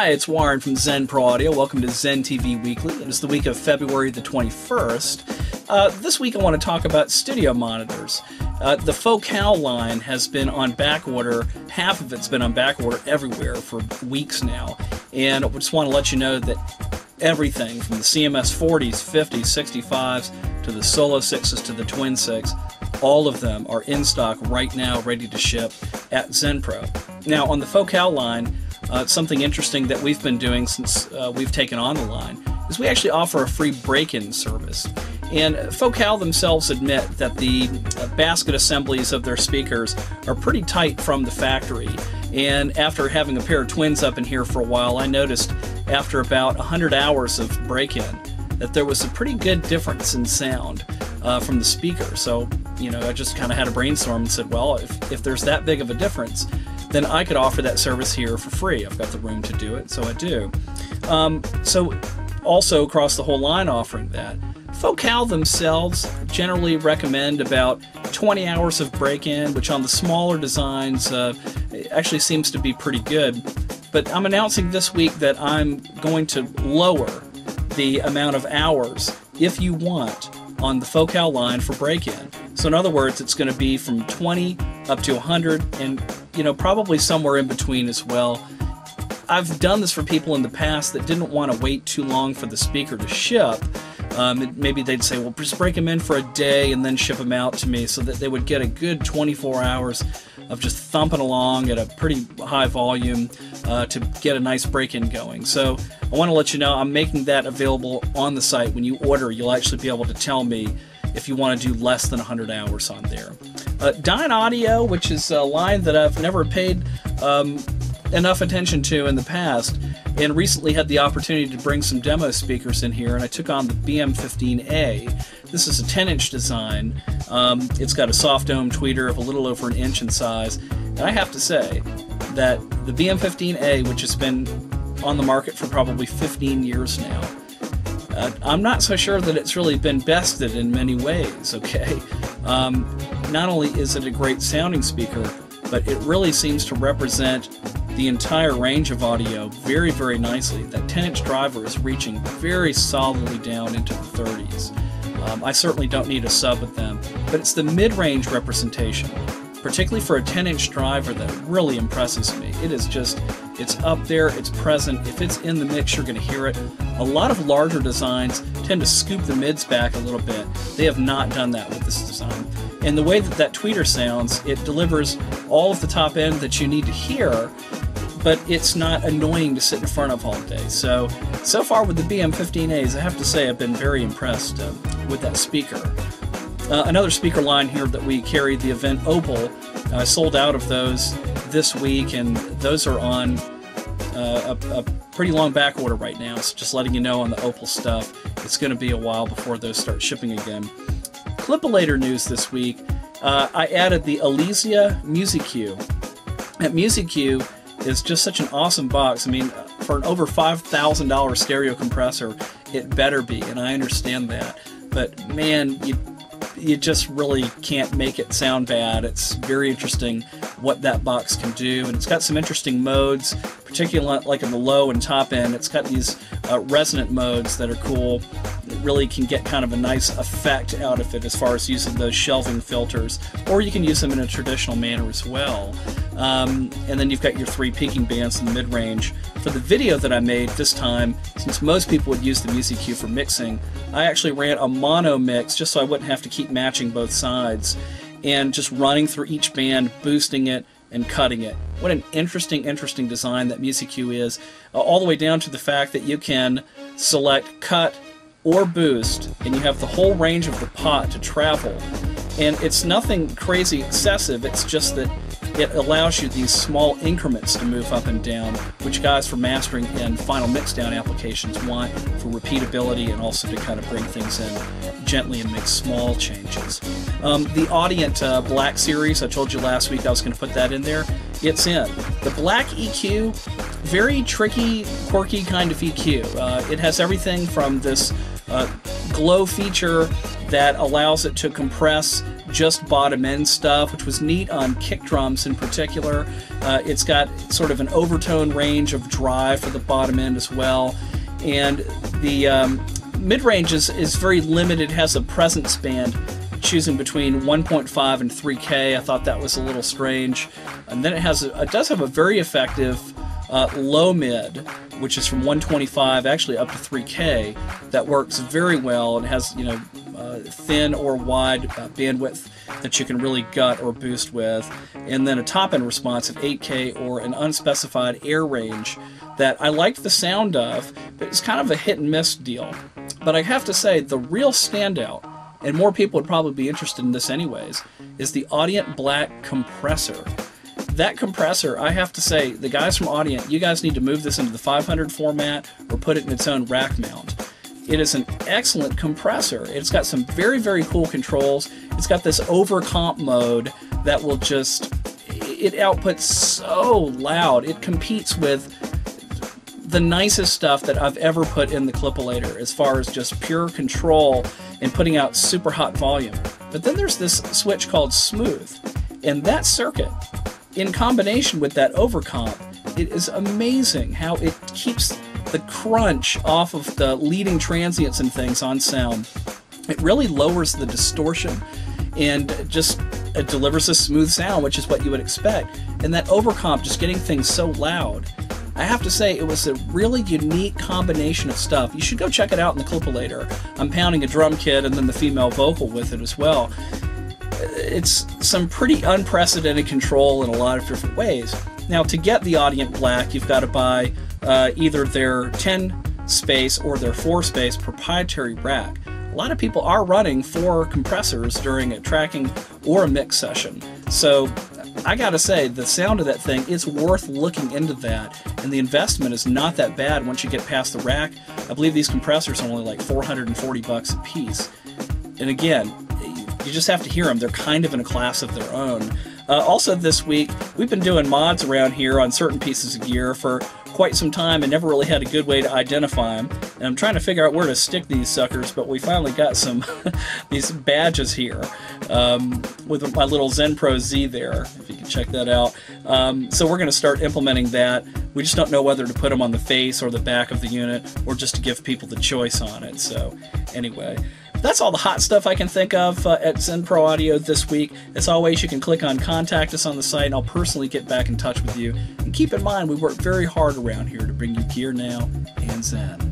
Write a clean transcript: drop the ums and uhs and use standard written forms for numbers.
Hi, it's Warren from Zen Pro Audio. Welcome to Zen-TV Weekly. It is the week of February the 21st. This week I want to talk about studio monitors. The Focal line has been on back order. Half of it's been on back order everywhere for weeks now. And I just want to let you know that everything from the CMS 40s, 50s, 65s, to the Solo 6s, to the Twin 6, all of them are in stock right now, ready to ship at Zen Pro. Now, on the Focal line, something interesting that we've been doing since we've taken on the line is we actually offer a free break-in service. And Focal themselves admit that the basket assemblies of their speakers are pretty tight from the factory. And after having a pair of twins up in here for a while, I noticed after about 100 hours of break-in that there was a pretty good difference in sound from the speaker. So, you know, I just kind of had a brainstorm and said, well, if there's that big of a difference, then I could offer that service here for free. I've got the room to do it, so I do. So also across the whole line offering that. Focal themselves generally recommend about 20 hours of break-in, which on the smaller designs actually seems to be pretty good. But I'm announcing this week that I'm going to lower the amount of hours, if you want, on the Focal line for break-in. So in other words, it's going to be from 20 up to 100, and probably somewhere in between as well. I've done this for people in the past that didn't want to wait too long for the speaker to ship. Maybe they'd say, well, just break them in for a day and then ship them out to me, so that they would get a good 24 hours of just thumping along at a pretty high volume to get a nice break-in going. So I want to let you know I'm making that available on the site. When you order, you'll actually be able to tell me if you want to do less than 100 hours on there. Dyne Audio, which is a line that I've never paid enough attention to in the past, and recently had the opportunity to bring some demo speakers in here, and I took on the BM15A. This is a 10-inch design. It's got a soft dome tweeter of a little over an inch in size, and I have to say that the BM15A, which has been on the market for probably 15 years now, I'm not so sure that it's really been bested in many ways, okay? Not only is it a great sounding speaker, but it really seems to represent the entire range of audio very, very nicely. That 10-inch driver is reaching very solidly down into the 30s. I certainly don't need a sub with them, but it's the mid-range representation, particularly for a 10-inch driver, that really impresses me. It is just, it's up there, it's present. If it's in the mix, you're going to hear it. A lot of larger designs tend to scoop the mids back a little bit. They have not done that with this design. And the way that that tweeter sounds, it delivers all of the top end that you need to hear, but it's not annoying to sit in front of all day. So far with the BM15As, I have to say I've been very impressed with that speaker. Another speaker line here that we carry, the Event Opal, sold out of those this week, and those are on a pretty long back order right now, so just letting you know on the Opal stuff, it's going to be a while before those start shipping again. Clipalator news this week, I added the Elysia museq. That museq is just such an awesome box. I mean, for an over $5,000 stereo compressor, it better be, and I understand that. But man, you just really can't make it sound bad. It's very interesting what that box can do, and it's got some interesting modes, particularly like in the low and top end. It's got these resonant modes that are cool. It really can get kind of a nice effect out of it as far as using those shelving filters, or you can use them in a traditional manner as well. And then you've got your 3 peaking bands in the mid-range. For the video that I made this time, since most people would use the museq for mixing, I actually ran a mono mix just so I wouldn't have to keep matching both sides, and just running through each band, boosting it, and cutting it. What an interesting design that museq is, all the way down to the fact that you can select cut or boost, and you have the whole range of the pot to travel. And it's nothing crazy excessive, it's just that it allows you these small increments to move up and down, which guys for mastering and final mixdown applications want for repeatability, and also to kind of bring things in gently and make small changes. The Audient Black series, I told you last week I was going to put that in there. It's in. The Black EQ, very tricky, quirky kind of EQ. It has everything from this glow feature that allows it to compress just bottom end stuff, which was neat on kick drums in particular. It's got sort of an overtone range of drive for the bottom end as well. And the mid-range is very limited, has a presence band choosing between 1.5 and 3K. I thought that was a little strange. And then it does have a very effective low mid, which is from 125 actually up to 3K. That works very well and has, you know, thin or wide bandwidth that you can really gut or boost with, and then a top end response of 8K or an unspecified air range that I liked the sound of, but it's kind of a hit and miss deal. But I have to say, the real standout, and more people would probably be interested in this anyways, is the Audient Black compressor. That compressor, I have to say, the guys from Audient, you guys need to move this into the 500 format or put it in its own rack mount. It is an excellent compressor. It's got some very, very cool controls. It's got this overcomp mode that will just, it outputs so loud. It competes with the nicest stuff that I've ever put in the clipalator as far as just pure control and putting out super hot volume. But then there's this switch called smooth, and that circuit, in combination with that overcomp, it is amazing how it keeps the crunch off of the leading transients and things on sound. It really lowers the distortion and just it delivers a smooth sound, which is what you would expect. And that overcomp just getting things so loud. I have to say, it was a really unique combination of stuff. You should go check it out in the clipalator. I'm pounding a drum kit and then the female vocal with it as well. It's some pretty unprecedented control in a lot of different ways. Now, to get the Audient Black, you've got to buy either their 10-space or their 4-space proprietary rack. A lot of people are running 4 compressors during a tracking or a mix session. So I gotta say, the sound of that thing is worth looking into that, and the investment is not that bad once you get past the rack. I believe these compressors are only like $440 a piece. And again, you just have to hear them. They're kind of in a class of their own. Also this week, we've been doing mods around here on certain pieces of gear for quite some time and never really had a good way to identify them. And I'm trying to figure out where to stick these suckers, but we finally got some these badges here with my little Zen Pro Z there, if you can check that out. So we're going to start implementing that. We just don't know whether to put them on the face or the back of the unit or just to give people the choice on it. So anyway, that's all the hot stuff I can think of at Zen Pro Audio this week. As always, you can click on Contact Us on the site, and I'll personally get back in touch with you. And keep in mind, we work very hard around here to bring you gear now and Zen.